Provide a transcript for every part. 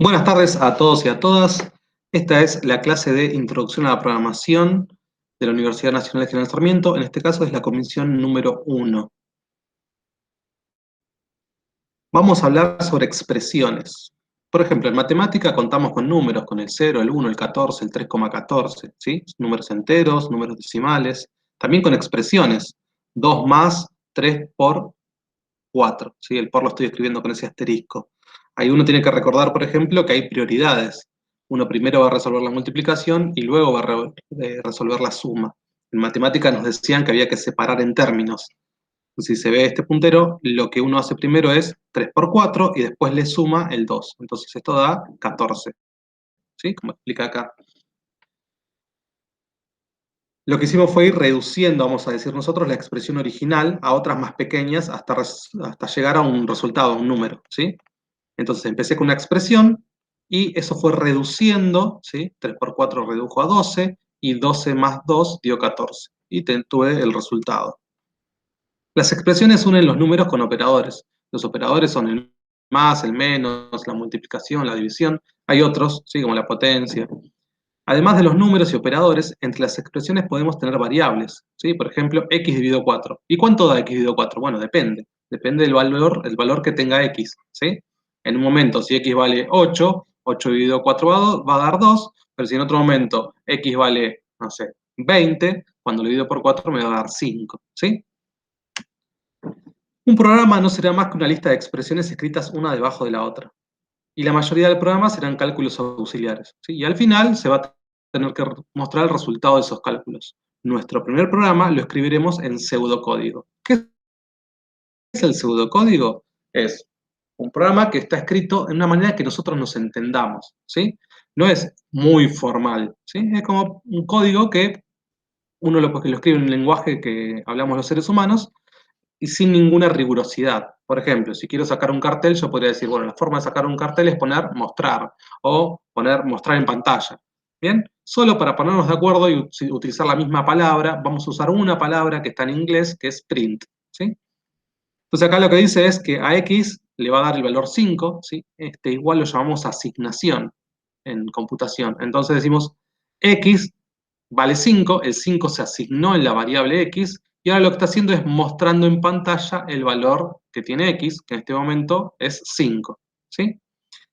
Buenas tardes a todos y a todas. Esta es la clase de Introducción a la Programación de la Universidad Nacional de General Sarmiento. En este caso es la comisión número 1. Vamos a hablar sobre expresiones. Por ejemplo, en matemática contamos con números, con el 0, el 1, el 14, el 3,14, ¿sí? Números enteros, números decimales. También con expresiones. 2 más 3 por 4, ¿sí? El por lo estoy escribiendo con ese asterisco. Ahí uno tiene que recordar, por ejemplo, que hay prioridades. Uno primero va a resolver la multiplicación y luego va a resolver la suma. En matemática nos decían que había que separar en términos. Si se ve este puntero, lo que uno hace primero es 3 por 4 y después le suma el 2. Entonces esto da 14, ¿sí? Como explica acá. Lo que hicimos fue ir reduciendo, vamos a decir nosotros, la expresión original a otras más pequeñas hasta llegar a un resultado, a un número, ¿sí? Entonces empecé con una expresión y eso fue reduciendo, ¿sí? 3 por 4 redujo a 12 y 12 más 2 dio 14. Y tuve el resultado. Las expresiones unen los números con operadores. Los operadores son el más, el menos, la multiplicación, la división. Hay otros, ¿sí? Como la potencia. Además de los números y operadores, entre las expresiones podemos tener variables, ¿sí? Por ejemplo, x dividido 4. ¿Y cuánto da x dividido 4? Bueno, depende. Depende del valor que tenga x, ¿sí? En un momento, si x vale 8, 8 dividido 4 va a dar 2, pero si en otro momento x vale, no sé, 20, cuando lo divido por 4 me va a dar 5, ¿sí? Un programa no será más que una lista de expresiones escritas una debajo de la otra. Y la mayoría del programa serán cálculos auxiliares, ¿sí? Y al final se va a tener que mostrar el resultado de esos cálculos. Nuestro primer programa lo escribiremos en pseudocódigo. ¿Qué es el pseudocódigo? Es un programa que está escrito de una manera que nosotros nos entendamos, ¿sí? No es muy formal, ¿sí? Es como un código que uno lo escribe en un lenguaje que hablamos los seres humanos y sin ninguna rigurosidad. Por ejemplo, si quiero sacar un cartel, yo podría decir, bueno, la forma de sacar un cartel es poner mostrar o poner mostrar en pantalla. ¿Bien? Solo para ponernos de acuerdo y utilizar la misma palabra, vamos a usar una palabra que está en inglés, que es print, ¿sí? Entonces acá lo que dice es que a x le va a dar el valor 5, ¿sí? Igual lo llamamos asignación en computación. Entonces decimos x vale 5, el 5 se asignó en la variable x, y ahora lo que está haciendo es mostrando en pantalla el valor que tiene x, que en este momento es 5, ¿sí?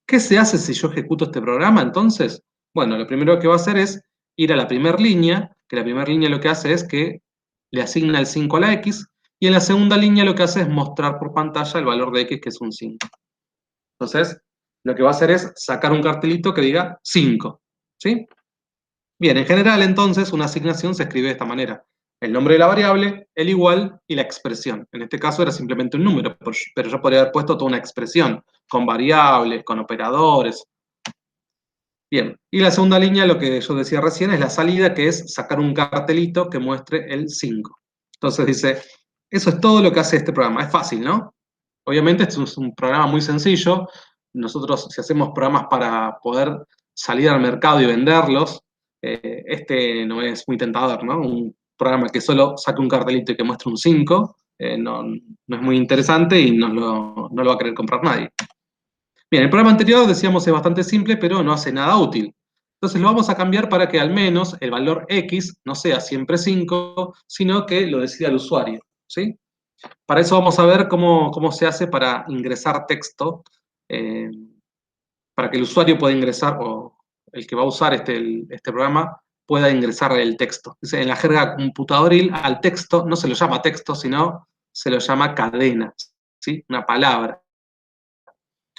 ¿Qué se hace si yo ejecuto este programa entonces? Bueno, lo primero que va a hacer es ir a la primera línea, que la primera línea lo que hace es que le asigna el 5 a la x, y en la segunda línea lo que hace es mostrar por pantalla el valor de x, que es un 5. Entonces, lo que va a hacer es sacar un cartelito que diga 5, ¿sí? Bien, en general entonces una asignación se escribe de esta manera. El nombre de la variable, el igual y la expresión. En este caso era simplemente un número, pero yo podría haber puesto toda una expresión, con variables, con operadores. Bien, y la segunda línea, lo que yo decía recién, es la salida, que es sacar un cartelito que muestre el 5. Entonces dice, eso es todo lo que hace este programa. Es fácil, ¿no? Obviamente este es un programa muy sencillo. Nosotros, si hacemos programas para poder salir al mercado y venderlos, este no es muy tentador, ¿no? Un programa que solo saque un cartelito y que muestre un 5, no es muy interesante y no lo va a querer comprar nadie. Bien, el programa anterior, decíamos, es bastante simple, pero no hace nada útil. Entonces lo vamos a cambiar para que al menos el valor x no sea siempre 5, sino que lo decida el usuario, ¿sí? Para eso vamos a ver cómo se hace para ingresar texto, eh, para que el usuario pueda ingresar, o el que va a usar este programa, pueda ingresar el texto. En la jerga computadoril, al texto no se lo llama texto, sino se lo llama cadena, ¿sí? Una palabra.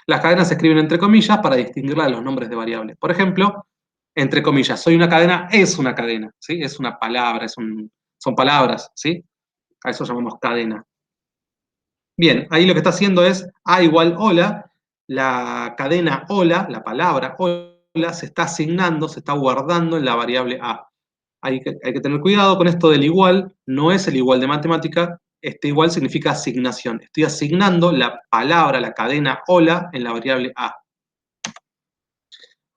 Las cadenas se escriben entre comillas para distinguirla de los nombres de variables. Por ejemplo, entre comillas, soy una cadena, es una cadena, ¿sí? Es una palabra, son palabras, ¿sí? A eso llamamos cadena. Bien, ahí lo que está haciendo es A igual hola, la cadena hola, la palabra hola, se está asignando, se está guardando en la variable A. Hay que tener cuidado con esto del igual, no es el igual de matemática, este igual significa asignación. Estoy asignando la palabra, la cadena hola, en la variable A.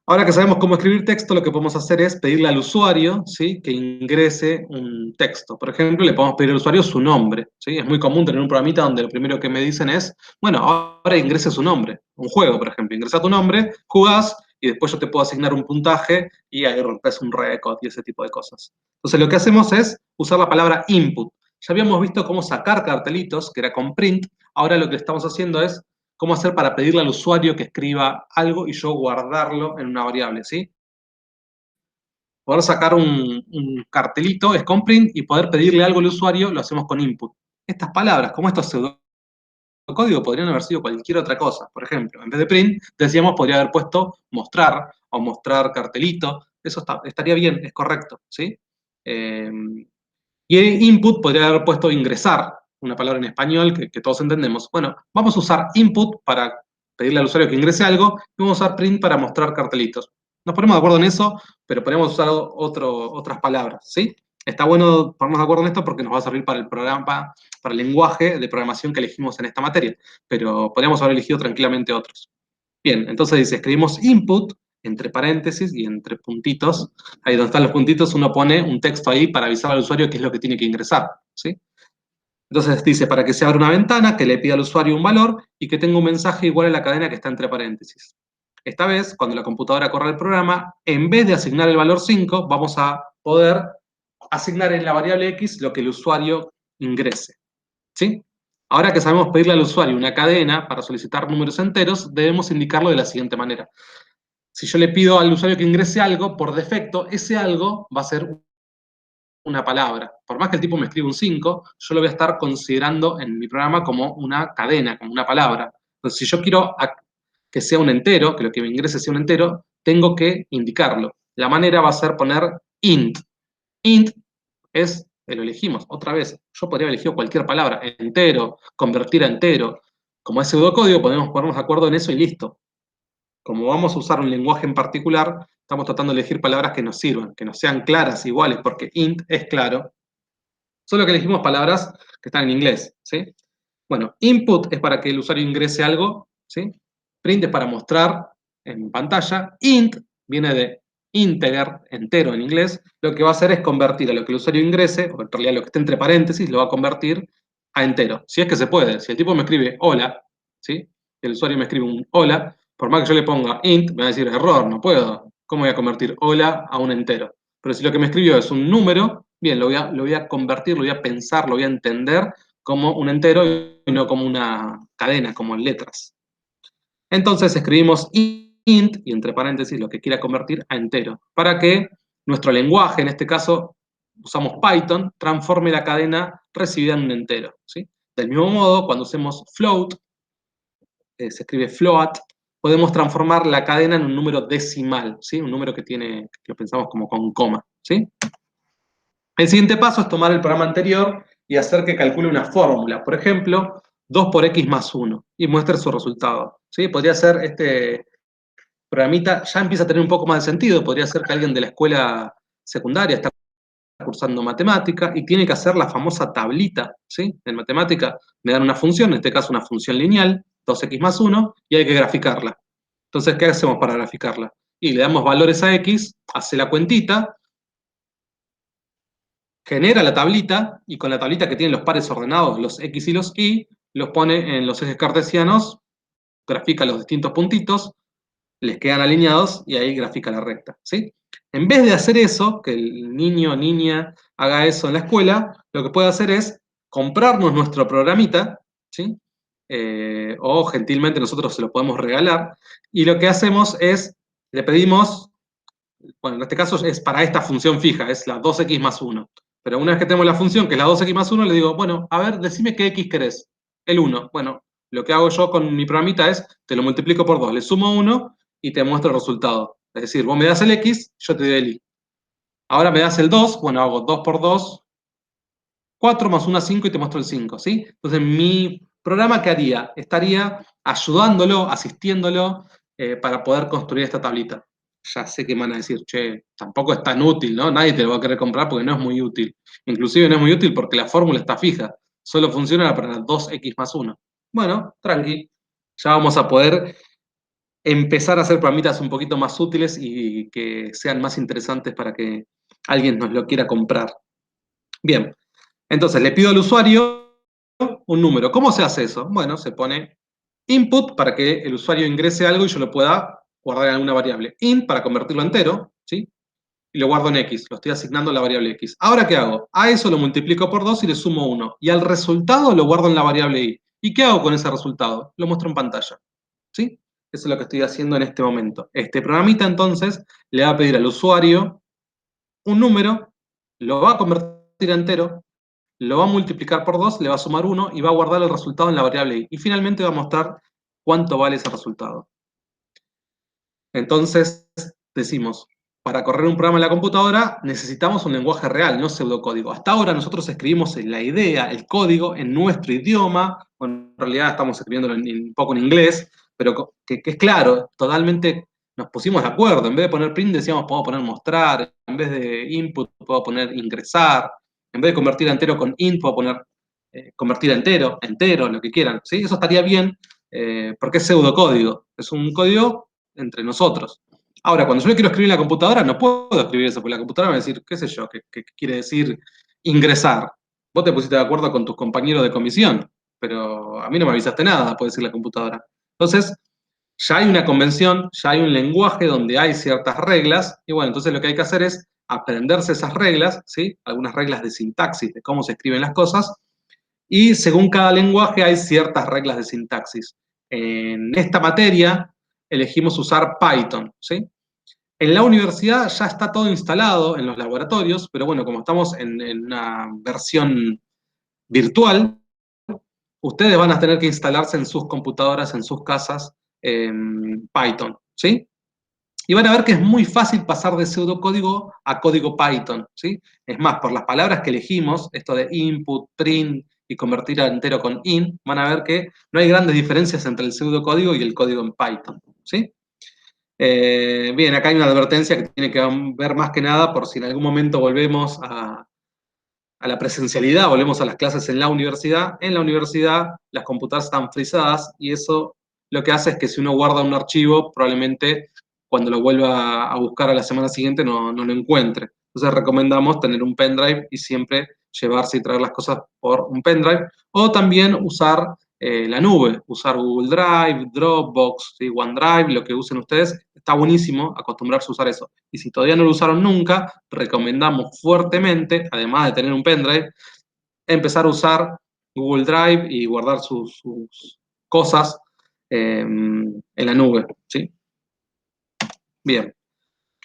Ahora que sabemos cómo escribir texto, lo que podemos hacer es pedirle al usuario, ¿sí?, que ingrese un texto. Por ejemplo, le podemos pedir al usuario su nombre, ¿sí? Es muy común tener un programita donde lo primero que me dicen es, bueno, ahora ingrese su nombre. Un juego, por ejemplo, ingresa tu nombre, jugás, y después yo te puedo asignar un puntaje y ahí rompes un récord y ese tipo de cosas. Entonces lo que hacemos es usar la palabra input. Ya habíamos visto cómo sacar cartelitos, que era con print. Ahora lo que estamos haciendo es cómo hacer para pedirle al usuario que escriba algo y yo guardarlo en una variable, ¿sí? Poder sacar un cartelito es con print y poder pedirle algo al usuario lo hacemos con input. Estas palabras, como estos pseudocódigos, podrían haber sido cualquier otra cosa. Por ejemplo, en vez de print, decíamos, podría haber puesto mostrar o mostrar cartelito. Eso estaría bien, es correcto, ¿sí? Eh, y input podría haber puesto ingresar, una palabra en español que todos entendemos. Bueno, vamos a usar input para pedirle al usuario que ingrese algo y vamos a usar print para mostrar cartelitos. Nos ponemos de acuerdo en eso, pero podemos usar otras palabras, ¿sí? Está bueno ponernos de acuerdo en esto porque nos va a servir para el programa, para el lenguaje de programación que elegimos en esta materia, pero podríamos haber elegido tranquilamente otros. Bien, entonces dice, escribimos input entre paréntesis y entre puntitos. Ahí donde están los puntitos uno pone un texto ahí para avisar al usuario qué es lo que tiene que ingresar, ¿sí? Entonces dice, para que se abra una ventana, que le pida al usuario un valor y que tenga un mensaje igual a la cadena que está entre paréntesis. Esta vez, cuando la computadora corra el programa, en vez de asignar el valor 5, vamos a poder asignar en la variable X lo que el usuario ingrese, ¿sí? Ahora que sabemos pedirle al usuario una cadena para solicitar números enteros, debemos indicarlo de la siguiente manera. Si yo le pido al usuario que ingrese algo, por defecto, ese algo va a ser una palabra. Por más que el tipo me escriba un 5, yo lo voy a estar considerando en mi programa como una cadena, como una palabra. Entonces, si yo quiero que sea un entero, que lo que me ingrese sea un entero, tengo que indicarlo. La manera va a ser poner int. Int lo elegimos, otra vez, yo podría haber elegido cualquier palabra, entero, convertir a entero. Como es pseudocódigo, podemos ponernos de acuerdo en eso y listo. Como vamos a usar un lenguaje en particular, estamos tratando de elegir palabras que nos sirvan, que nos sean claras, iguales, porque int es claro. Solo que elegimos palabras que están en inglés, ¿sí? Bueno, input es para que el usuario ingrese algo, ¿sí? Print es para mostrar en pantalla. Int viene de integer, entero en inglés. Lo que va a hacer es convertir a lo que el usuario ingrese, o en realidad lo que esté entre paréntesis, lo va a convertir a entero. Si es que se puede. Si el tipo me escribe hola, ¿sí? El usuario me escribe un hola, por más que yo le ponga int, me va a decir error, no puedo. ¿Cómo voy a convertir hola a un entero? Pero si lo que me escribió es un número, bien, lo voy a convertir, lo voy a pensar, lo voy a entender como un entero y no como una cadena, como en letras. Entonces escribimos int y entre paréntesis lo que quiera convertir a entero, para que nuestro lenguaje, en este caso usamos Python, transforme la cadena recibida en un entero, ¿sí? Del mismo modo, cuando usemos float, se escribe float, podemos transformar la cadena en un número decimal, ¿sí? Un número que lo pensamos como con coma, ¿sí? El siguiente paso es tomar el programa anterior y hacer que calcule una fórmula. Por ejemplo, 2 por x más 1 y muestre su resultado, ¿sí? Podría ser este programita, ya empieza a tener un poco más de sentido. Podría ser que alguien de la escuela secundaria está cursando matemática y tiene que hacer la famosa tablita, ¿sí? En matemática me dan una función, en este caso una función lineal, 2x más 1, y hay que graficarla. Entonces, ¿qué hacemos para graficarla? Y le damos valores a x, hace la cuentita, genera la tablita y con la tablita que tiene los pares ordenados, los X y los Y, los pone en los ejes cartesianos, grafica los distintos puntitos, les quedan alineados y ahí grafica la recta, ¿sí? En vez de hacer eso, que el niño o niña haga eso en la escuela, lo que puede hacer es comprarnos nuestro programita, ¿sí? O gentilmente nosotros se lo podemos regalar, y lo que hacemos es, le pedimos, bueno, en este caso es para esta función fija, es la 2x más 1. Pero una vez que tenemos la función, que es la 2x más 1, le digo, bueno, a ver, decime qué x querés. El 1. Bueno, lo que hago yo con mi programita es, te lo multiplico por 2, le sumo 1 y te muestro el resultado. Es decir, vos me das el x, yo te doy el y. Ahora me das el 2, bueno, hago 2 por 2, 4 más 1, 5 y te muestro el 5, ¿sí? Entonces, mi programa, ¿qué haría? Estaría ayudándolo, asistiéndolo para poder construir esta tablita. Ya sé que me van a decir, che, tampoco es tan útil, ¿no? Nadie te lo va a querer comprar porque no es muy útil. Inclusive no es muy útil porque la fórmula está fija. Solo funciona para 2x más 1. Bueno, tranqui. Ya vamos a poder empezar a hacer programitas un poquito más útiles y que sean más interesantes para que alguien nos lo quiera comprar. Bien, entonces le pido al usuario un número. ¿Cómo se hace eso? Bueno, se pone input para que el usuario ingrese algo y yo lo pueda guardar en alguna variable. Int para convertirlo a entero, ¿sí? Y lo guardo en X, lo estoy asignando a la variable X. Ahora, ¿qué hago? A eso lo multiplico por 2 y le sumo 1. Y al resultado lo guardo en la variable Y. ¿Y qué hago con ese resultado? Lo muestro en pantalla, ¿sí? Eso es lo que estoy haciendo en este momento. Este programita, entonces, le va a pedir al usuario un número, lo va a convertir a entero, lo va a multiplicar por 2, le va a sumar 1 y va a guardar el resultado en la variable Y. Y finalmente va a mostrar cuánto vale ese resultado. Entonces, decimos, para correr un programa en la computadora necesitamos un lenguaje real, no pseudocódigo. Hasta ahora nosotros escribimos la idea, el código, en nuestro idioma, bueno, en realidad estamos escribiéndolo un poco en inglés, pero que es claro, totalmente nos pusimos de acuerdo. En vez de poner print decíamos, puedo poner mostrar, en vez de input puedo poner ingresar, en vez de convertir a entero con int puedo poner convertir a entero, entero, lo que quieran. ¿Sí? Eso estaría bien porque es pseudocódigo, es un código entre nosotros. Ahora, cuando yo le quiero escribir en la computadora, no puedo escribir eso, porque la computadora me va a decir, qué sé yo, qué quiere decir ingresar. Vos te pusiste de acuerdo con tus compañeros de comisión, pero a mí no me avisaste nada, puede decir la computadora. Entonces, ya hay una convención, ya hay un lenguaje donde hay ciertas reglas, y bueno, entonces lo que hay que hacer es aprenderse esas reglas, ¿sí? Algunas reglas de sintaxis, de cómo se escriben las cosas, y según cada lenguaje hay ciertas reglas de sintaxis. En esta materia elegimos usar Python, ¿sí? En la universidad ya está todo instalado en los laboratorios, pero bueno, como estamos en una versión virtual, ustedes van a tener que instalarse en sus computadoras, en sus casas, Python, ¿sí? Y van a ver que es muy fácil pasar de pseudocódigo a código Python, ¿sí? Es más, por las palabras que elegimos, esto de input, print y convertir a entero con int, van a ver que no hay grandes diferencias entre el pseudocódigo y el código en Python, ¿sí? Bien, acá hay una advertencia que tiene que ver más que nada por si en algún momento volvemos a la presencialidad, volvemos a las clases en la universidad. En la universidad las computadoras están frisadas y eso lo que hace es que si uno guarda un archivo, probablemente cuando lo vuelva a buscar a la semana siguiente no lo encuentre. Entonces recomendamos tener un pendrive y siempre llevarse y traer las cosas por un pendrive. O también usar la nube, usar Google Drive, Dropbox, ¿sí? OneDrive, lo que usen ustedes. Está buenísimo acostumbrarse a usar eso. Y si todavía no lo usaron nunca, recomendamos fuertemente, además de tener un pendrive, empezar a usar Google Drive y guardar sus cosas en la nube, ¿sí? Bien.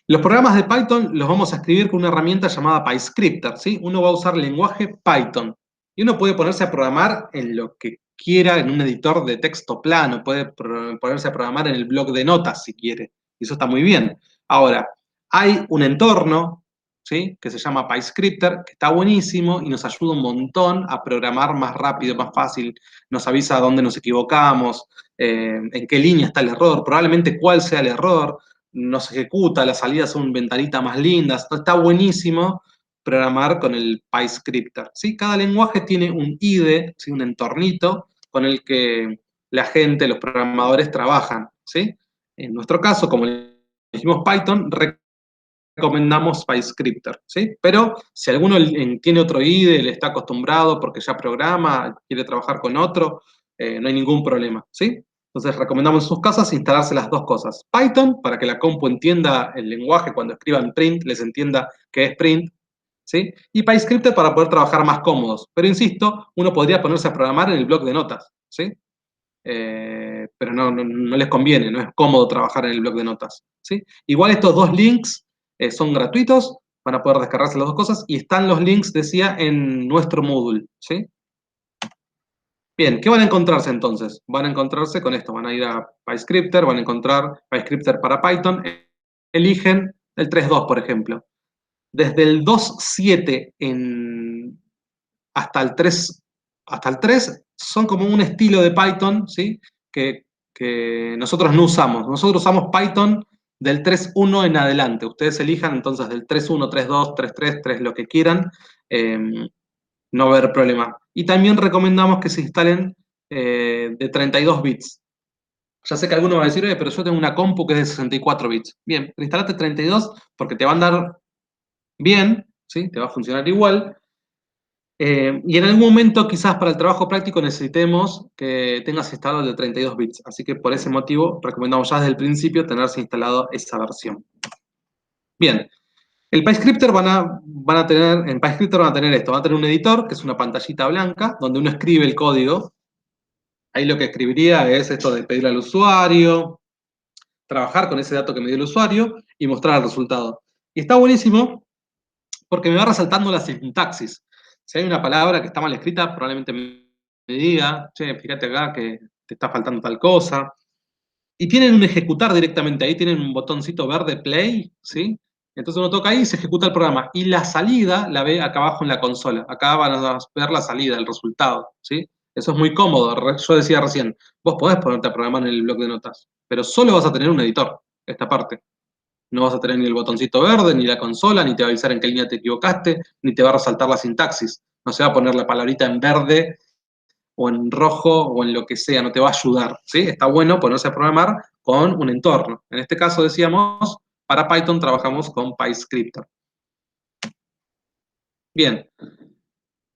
Los programas de Python los vamos a escribir con una herramienta llamada PyScripter, ¿sí? Uno va a usar lenguaje Python y uno puede ponerse a programar en lo que quiera, en un editor de texto plano, puede ponerse a programar en el bloc de notas si quiere, y eso está muy bien. Ahora, hay un entorno, ¿sí? Que se llama PyScripter, que está buenísimo y nos ayuda un montón a programar más rápido, más fácil, nos avisa dónde nos equivocamos, en qué línea está el error, probablemente cuál sea el error, nos ejecuta, las salidas son ventanitas más lindas, está buenísimo programar con el PyScripter, ¿sí? Cada lenguaje tiene un IDE, ¿sí? Un entornito con el que la gente, los programadores trabajan, ¿sí? En nuestro caso, como dijimos Python, recomendamos PyScripter, ¿sí? Pero si alguno tiene otro IDE, le está acostumbrado porque ya programa, quiere trabajar con otro, no hay ningún problema, ¿sí? Entonces recomendamos en sus casas instalarse las dos cosas. Python, para que la compu entienda el lenguaje cuando escriban print, les entienda qué es print, ¿sí? Y PyScripter para poder trabajar más cómodos. Pero insisto, uno podría ponerse a programar en el bloc de notas, ¿sí? Pero no les conviene, no es cómodo trabajar en el bloc de notas, ¿sí? Igual estos dos links son gratuitos, van a poder descargarse las dos cosas y están los links, decía, en nuestro Moodle, ¿sí? Bien, ¿qué van a encontrarse entonces? Van a encontrarse con esto, van a ir a PyScripter, van a encontrar PyScripter para Python, eligen el 3.2, por ejemplo. Desde el 2.7 hasta el 3 son como un estilo de Python, ¿sí? Que nosotros no usamos. Nosotros usamos Python del 3.1 en adelante. Ustedes elijan entonces del 3.1, 3.2, 3.3, 3 lo que quieran. No va a haber problema. Y también recomendamos que se instalen de 32 bits. Ya sé que alguno va a decir, oye, pero yo tengo una compu que es de 64 bits. Bien, pero instalate 32 porque te va a andar bien, ¿sí? Te va a funcionar igual. Y en algún momento, quizás para el trabajo práctico, necesitemos que tengas instalado el de 32 bits. Así que por ese motivo, recomendamos ya desde el principio tenerse instalado esa versión. Bien, el PyScripter en PyScripter van a tener esto, van a tener un editor, que es una pantallita blanca, donde uno escribe el código. Ahí lo que escribiría es esto de pedirle al usuario, trabajar con ese dato que me dio el usuario y mostrar el resultado. Y está buenísimo porque me va resaltando la sintaxis. Si hay una palabra que está mal escrita, probablemente me diga, che, fíjate acá que te está faltando tal cosa. Y tienen un ejecutar directamente ahí, tienen un botoncito verde play, ¿sí? Entonces uno toca ahí y se ejecuta el programa. Y la salida la ve acá abajo en la consola. Acá van a ver la salida, el resultado, ¿sí? Eso es muy cómodo. Yo decía recién, vos podés ponerte a programar en el bloc de notas, pero solo vas a tener un editor, esta parte. No vas a tener ni el botoncito verde, ni la consola, ni te va a avisar en qué línea te equivocaste, ni te va a resaltar la sintaxis. No se va a poner la palabrita en verde o en rojo o en lo que sea, no te va a ayudar, ¿sí? Está bueno ponerse a programar con un entorno. En este caso decíamos, para Python trabajamos con PyScripter. Bien,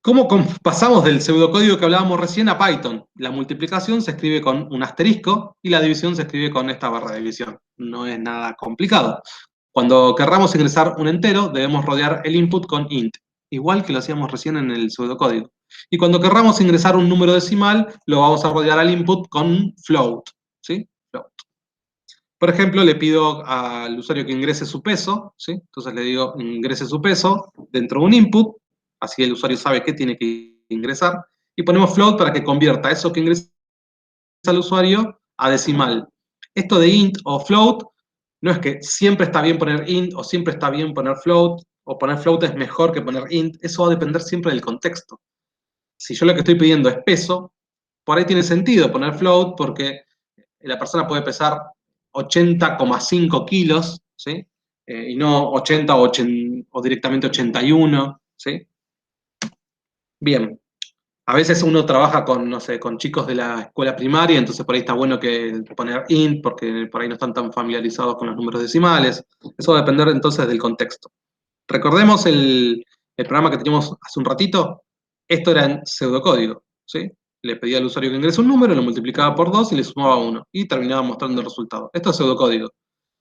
¿cómo pasamos del pseudocódigo que hablábamos recién a Python? La multiplicación se escribe con un asterisco y la división se escribe con esta barra de división. No es nada complicado. Cuando querramos ingresar un entero, debemos rodear el input con int, igual que lo hacíamos recién en el pseudocódigo. Y cuando querramos ingresar un número decimal, lo vamos a rodear al input con float, ¿sí? Float. Por ejemplo, le pido al usuario que ingrese su peso, ¿sí? Entonces le digo, ingrese su peso dentro de un input, así el usuario sabe qué tiene que ingresar, y ponemos float para que convierta eso que ingresa al usuario a decimal. Esto de int o float no es que siempre está bien poner int o siempre está bien poner float, o poner float es mejor que poner int, eso va a depender siempre del contexto. Si yo lo que estoy pidiendo es peso, por ahí tiene sentido poner float porque la persona puede pesar 80,5 kilos, ¿sí? Y no 80 o directamente 81, ¿sí? Bien, a veces uno trabaja con, no sé, con chicos de la escuela primaria, entonces por ahí está bueno que poner int, porque por ahí no están tan familiarizados con los números decimales. Eso va a depender entonces del contexto. Recordemos el programa que teníamos hace un ratito. Esto era en pseudocódigo, ¿sí? Le pedía al usuario que ingrese un número, lo multiplicaba por 2 y le sumaba 1. Y terminaba mostrando el resultado. Esto es pseudocódigo.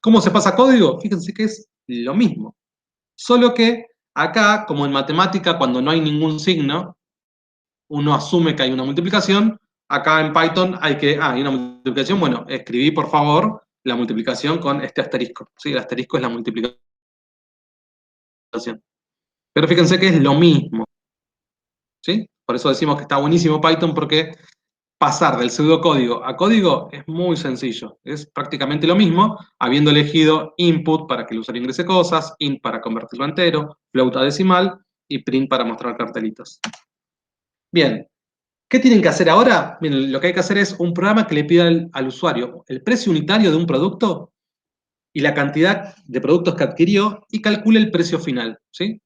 ¿Cómo se pasa a código? Fíjense que es lo mismo. Solo que acá, como en matemática, cuando no hay ningún signo, uno asume que hay una multiplicación. Acá en Python hay una multiplicación. Bueno, escribí por favor la multiplicación con este asterisco, ¿sí? El asterisco es la multiplicación. Pero fíjense que es lo mismo, ¿sí? Por eso decimos que está buenísimo Python, porque pasar del pseudocódigo a código es muy sencillo. Es prácticamente lo mismo, habiendo elegido input para que el usuario ingrese cosas, int para convertirlo a entero, float a decimal y print para mostrar cartelitos. Bien, ¿qué tienen que hacer ahora? Bien, lo que hay que hacer es un programa que le pida al usuario el precio unitario de un producto y la cantidad de productos que adquirió y calcule el precio final, ¿sí?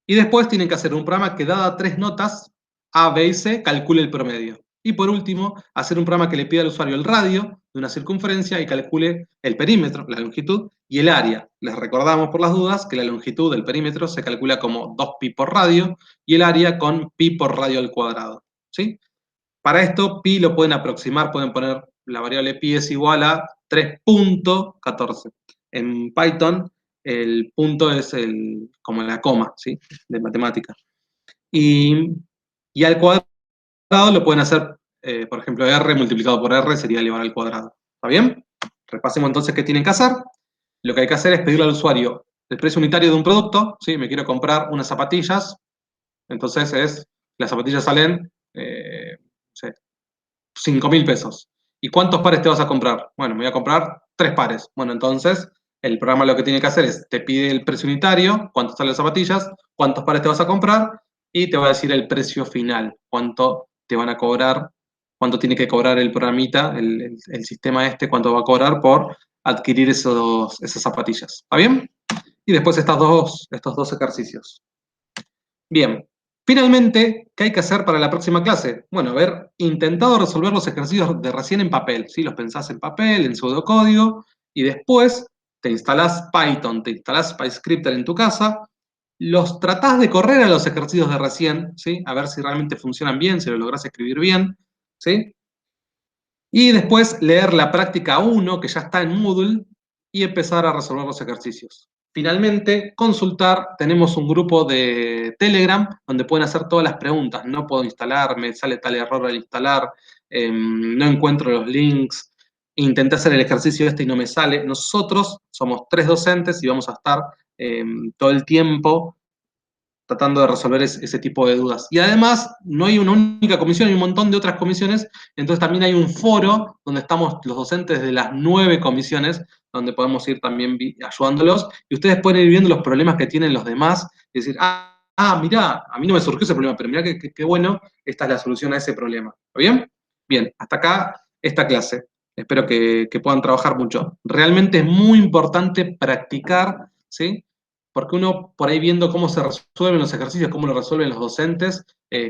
Y después tienen que hacer un programa que, dada tres notas, A, B y C, calcule el promedio. Y por último, hacer un programa que le pida al usuario el radio de una circunferencia y calcule el perímetro, la longitud y el área. Les recordamos por las dudas que la longitud del perímetro se calcula como 2pi por radio y el área con pi por radio al cuadrado, ¿sí? Para esto, pi lo pueden aproximar, pueden poner la variable pi es igual a 3.14. En Python, el punto es como la coma, ¿sí? De matemática. Y al cuadrado lo pueden hacer, por ejemplo, r multiplicado por r sería elevar al cuadrado. ¿Está bien? Repasemos entonces qué tienen que hacer. Lo que hay que hacer es pedirle al usuario el precio unitario de un producto, ¿sí? Me quiero comprar unas zapatillas, entonces las zapatillas salen, no sé, 5.000 pesos. ¿Y cuántos pares te vas a comprar? Bueno, me voy a comprar 3 pares. Bueno, entonces el programa lo que tiene que hacer es, te pide el precio unitario, cuánto salen las zapatillas, cuántos pares te vas a comprar, y te va a decir el precio final, cuánto te van a cobrar, cuánto tiene que cobrar el programita, el sistema este, cuánto va a cobrar por adquirir esas zapatillas. ¿Está bien? Y después estos dos ejercicios. Bien. Finalmente, ¿qué hay que hacer para la próxima clase? Bueno, haber intentado resolver los ejercicios de recién en papel, ¿sí? Los pensás en papel, en pseudocódigo, y después te instalás Python, te instalás PyScripter en tu casa, los tratás de correr a los ejercicios de recién, ¿sí? A ver si realmente funcionan bien, si lo lográs escribir bien, ¿sí? Y después leer la práctica 1, que ya está en Moodle, y empezar a resolver los ejercicios. Finalmente, consultar, tenemos un grupo de Telegram donde pueden hacer todas las preguntas. No puedo instalar, me sale tal error al instalar, no encuentro los links, intenté hacer el ejercicio este y no me sale. Nosotros somos 3 docentes y vamos a estar todo el tiempo tratando de resolver ese tipo de dudas. Y además, no hay una única comisión, hay un montón de otras comisiones, entonces también hay un foro donde estamos los docentes de las 9 comisiones, donde podemos ir también ayudándolos, y ustedes pueden ir viendo los problemas que tienen los demás, y decir, mirá, a mí no me surgió ese problema, pero mirá qué bueno, esta es la solución a ese problema. ¿Está bien? Bien, hasta acá esta clase. Espero que puedan trabajar mucho. Realmente es muy importante practicar, ¿sí? Porque uno por ahí viendo cómo se resuelven los ejercicios, cómo lo resuelven los docentes,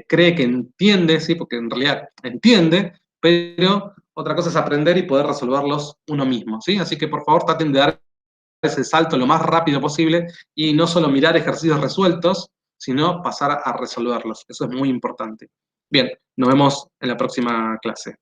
cree que entiende, ¿sí? Porque en realidad entiende, pero otra cosa es aprender y poder resolverlos uno mismo, ¿sí? Así que por favor traten de dar ese salto lo más rápido posible y no solo mirar ejercicios resueltos, sino pasar a resolverlos. Eso es muy importante. Bien, nos vemos en la próxima clase.